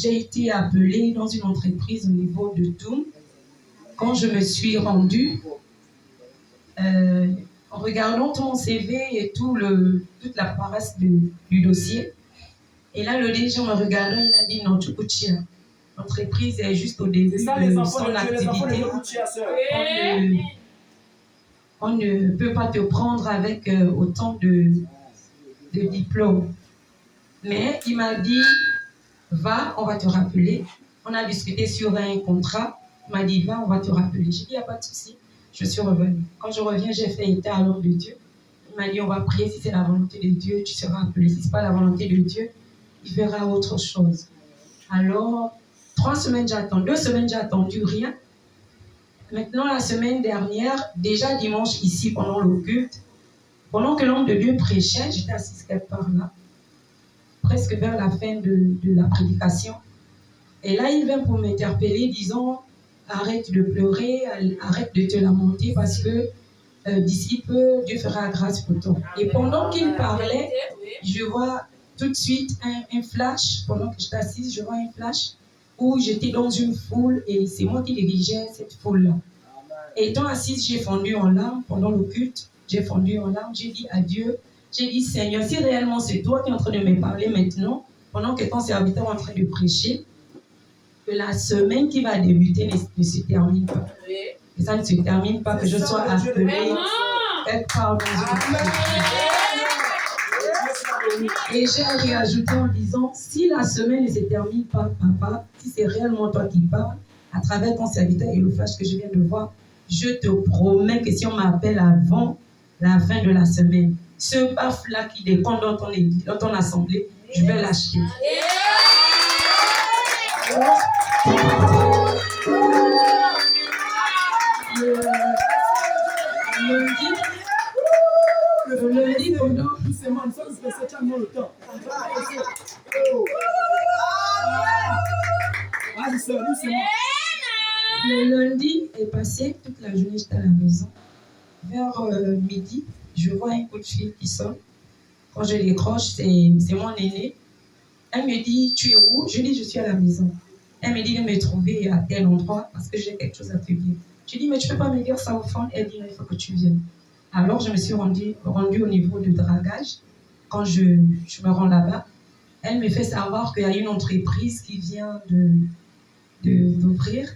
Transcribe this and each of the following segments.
j'ai été appelée dans une entreprise au niveau de Toum. Quand je me suis rendue, en regardant tout mon CV et toute la paperasse du dossier, et là, le DG, me regardant, il a dit non, tu coûtes cher. L'entreprise est juste au début de son activité. On ne peut pas te prendre avec autant de diplômes. Mais il m'a dit, va, on va te rappeler. On a discuté sur un contrat. Il m'a dit, va, on va te rappeler. J'ai dit, il n'y a pas de souci. Je suis revenue. Quand je reviens, j'ai fait état à l'homme de Dieu. Il m'a dit, on va prier. Si c'est la volonté de Dieu, tu seras appelé. Si ce n'est pas la volonté de Dieu, il verra autre chose. Alors, 3 semaines j'attends, 2 semaines j'ai attendu, rien. Maintenant, la semaine dernière, déjà dimanche ici, pendant le culte, pendant que l'homme de Dieu prêchait, j'étais assise quelque part là, presque vers la fin de la prédication. Et là, il vient pour m'interpeller, disant, arrête de pleurer, arrête de te lamenter, parce que d'ici peu, Dieu fera grâce pour toi. Et pendant qu'il parlait, je vois tout de suite un flash, pendant que j'étais assise, je vois un flash où j'étais dans une foule et c'est moi qui dirigeais cette foule-là. Et étant assise, j'ai fondu en larmes pendant le culte, j'ai fondu en larmes, j'ai dit à Dieu, j'ai dit Seigneur, si réellement c'est toi qui es en train de me parler maintenant, pendant que ton serviteur est en train de prêcher, que la semaine qui va débuter ne se termine pas. Que ça ne se termine pas, que je sois appelée quelque part dans une Et j'ai réajouté en disant, si la semaine ne se termine pas, papa, si c'est réellement toi qui parles, à travers ton serviteur et le flash que je viens de voir, je te promets que si on m'appelle avant la fin de la semaine, ce paf-là qui décompte dans ton assemblée, je vais l'acheter. Le lundi, pendant le lundi est passé, toute la journée j'étais à la maison. Vers midi, je vois un coup de fil qui sonne. Quand je décroche, c'est mon aîné. Elle me dit, tu es où? Je dis, je suis à la maison. Elle me dit de me trouver à tel endroit parce que j'ai quelque chose à te dire. Je dis, mais tu ne peux pas me dire ça au fond? Elle dit, il faut que tu viennes. Alors, je me suis rendue au niveau du dragage. Quand je me rends là-bas, elle me fait savoir qu'il y a une entreprise qui vient d'ouvrir.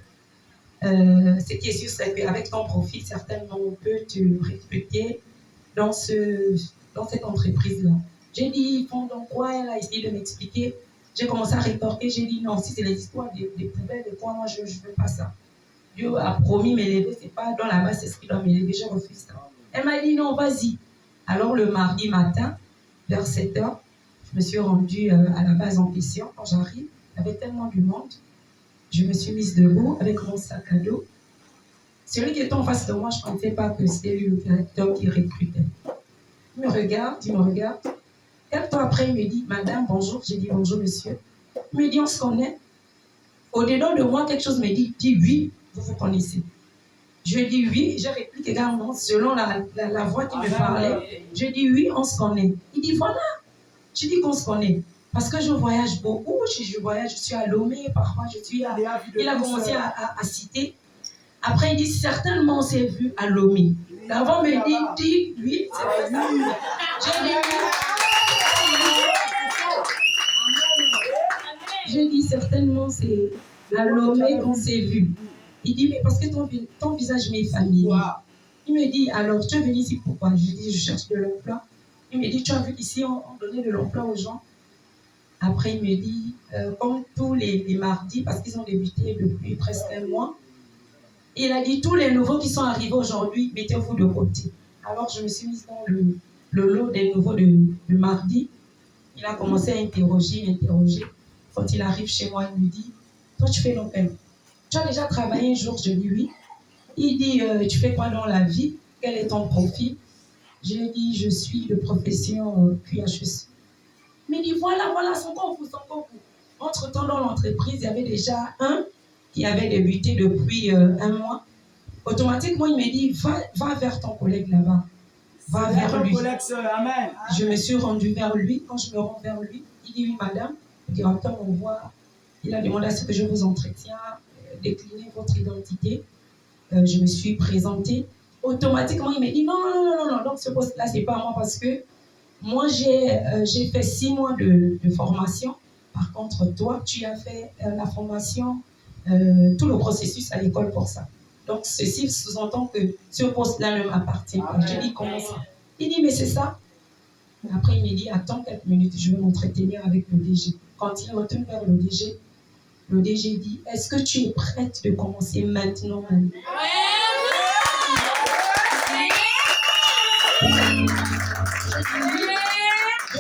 Ce qui est sûr, c'est qu'avec ton profil, certainement, on peut te recruter dans cette entreprise-là. J'ai dit, ils font donc quoi? Elle a essayé de m'expliquer. J'ai commencé à rétorquer. J'ai dit, non, si c'est les histoires des poubelles, de quoi, moi, je ne veux pas ça. Dieu a promis m'élever, c'est pas dans la base, c'est ce qui doit m'élever, je refuse ça. Elle m'a dit, non, vas-y. Alors, le mardi matin, vers 7 h, je me suis rendue à la base en question. Quand j'arrive, il y avait tellement de monde. Je me suis mise debout avec mon sac à dos. Celui qui était en face de moi, je ne pensais pas que c'était lui le directeur qui recrutait. Il me regarde. Quelques temps après, il me dit, madame, bonjour. J'ai dit, bonjour, monsieur. Il me dit, on se connaît. Au-dedans de moi, quelque chose me dit, oui, vous vous connaissez. Je dis oui, j'ai répliqué également, selon la voix qui me parlait. Je dis oui, on se connaît. Il dit, voilà. Je dis qu'on se connaît. Parce que je voyage beaucoup, je suis à Lomé, parfois je suis à... Il a commencé à citer. Après, il dit, certainement, on s'est vu à Lomé. L'avant me dit, oui, c'est ça. J'ai dit, je dis, certainement, c'est à Lomé qu'on s'est vu. Il dit, mais parce que ton visage m'est familier. Il me dit, alors, tu es venu ici pourquoi? Je dis, je cherche de l'emploi. Il me dit, tu as vu qu'ici, on donnait de l'emploi aux gens. Après, il me dit, comme tous les mardis, parce qu'ils ont débuté depuis presque un mois, il a dit, tous les nouveaux qui sont arrivés aujourd'hui, mettez-vous de côté. Alors, je me suis mise dans le lot des nouveaux de mardi. Il a commencé à interroger. Quand il arrive chez moi, il me dit, toi, tu fais l'open. Tu as déjà travaillé un jour? Je dis oui. Il dit, tu fais quoi dans la vie? Quel est ton profil? Je lui dis, je suis de profession QHEC. Il me dit, voilà, son concours. Entre-temps, dans l'entreprise, il y avait déjà un qui avait débuté depuis un mois. Automatiquement, il me dit, va vers ton collègue là-bas. Va vers lui. Je me suis rendue vers lui. Quand je me rends vers lui, il dit, oui, madame. Le directeur m'envoie Il a demandé à ce que je vous entretienne, décliner votre identité. Je me suis présentée. Automatiquement, il m'a dit non, non, non, non, non, donc ce poste-là, c'est pas moi parce que moi, j'ai fait 6 mois de formation. Par contre, toi, tu as fait la formation, tout le processus à l'école pour ça. Donc, ceci sous-entend que ce poste-là ne m'appartient pas. Je dis comment ça? Il dit, mais c'est ça. Après, il me dit, attends quelques minutes, je vais m'entretenir avec le DG. Quand il retourne vers le DG dit, est-ce que tu es prête de commencer maintenant?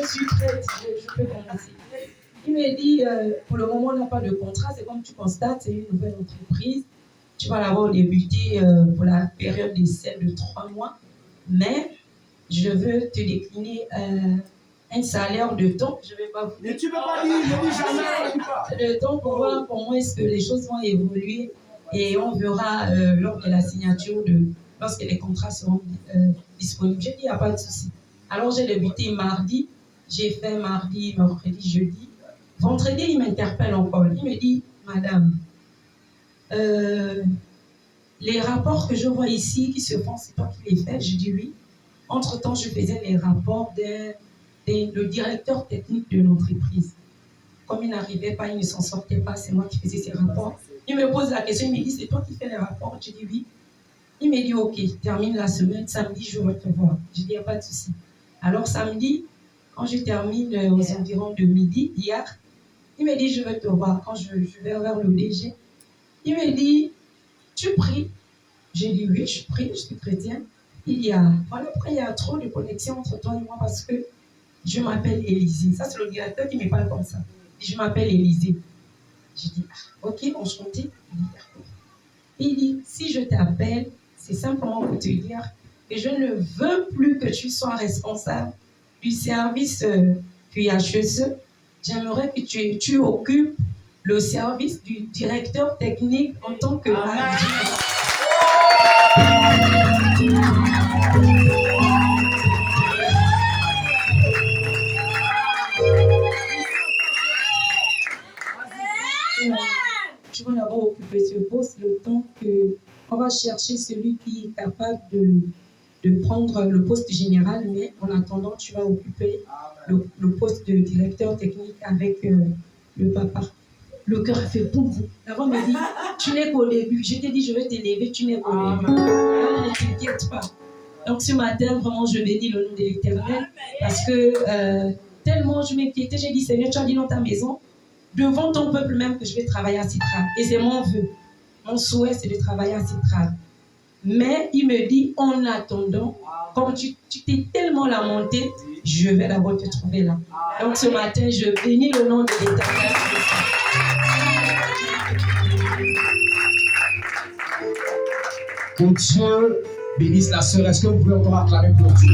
Je suis prête, je peux commencer. Il me dit, pour le moment, on n'a pas de contrat, c'est comme tu constates, c'est une nouvelle entreprise. Tu vas l'avoir débuté pour la période d'essai de 3 mois, mais je veux te décliner un salaire de temps. Je ne vais pas vous dire. Mais tu ne peux pas dire, ne dis jamais. De temps pour voir comment est-ce que les choses vont évoluer et on verra lors de la signature, lorsque les contrats seront disponibles. J'ai dit, il n'y a pas de souci. Alors j'ai débuté mardi, j'ai fait mardi, mercredi, jeudi. Vendredi, il m'interpelle encore. Il me dit, madame, les rapports que je vois ici qui se font, c'est toi qui les fais? Je dis oui. Entre-temps, je faisais les rapports le directeur technique de l'entreprise. Comme il n'arrivait pas, il ne s'en sortait pas, c'est moi qui faisais ces rapports. Il me pose la question, il me dit, c'est toi qui fais les rapports? Je dis oui. Il me dit, ok, termine la semaine, samedi, je vais te voir. Je dis, il n'y a pas de souci. Alors samedi, quand je termine aux environs de midi, hier, il me dit, je vais te voir. Quand je vais vers le DG, il me dit, tu pries? J'ai dit, oui, je prie, je suis chrétien. Il y a trop de connexion entre toi et moi parce que je m'appelle Élisée. Ça, c'est le directeur qui me parle comme ça. Je m'appelle Élisée. Je dis, ok, enchanté. Il dit, si je t'appelle, c'est simplement pour te dire que je ne veux plus que tu sois responsable du service QHSE. J'aimerais que tu occupes le service du directeur technique en tant que adjoint. Tu vas d'abord occuper ce poste le temps qu'on va chercher celui qui est capable de prendre le poste général, mais en attendant, tu vas occuper le poste de directeur technique avec le papa. Le cœur a fait boum boum. L'avant me dit, tu n'es qu'au début. Je t'ai dit, je vais t'élever, tu n'es qu'au début. Alors, ne t'inquiète pas. Donc ce matin, vraiment, je bénis le nom de l'Éternel parce que tellement je m'inquiétais, j'ai dit, Seigneur, tu as dit dans ta maison, devant ton peuple même que je vais travailler à Citral. Et c'est mon vœu. Mon souhait, c'est de travailler à Citral. Mais il me dit, en attendant, comme tu t'es tellement lamenté, je vais d'abord te trouver là. Donc ce matin, je bénis le nom de l'Éternel. Que Dieu bénisse la sœur. Est-ce que vous pouvez encore acclamer pour Dieu?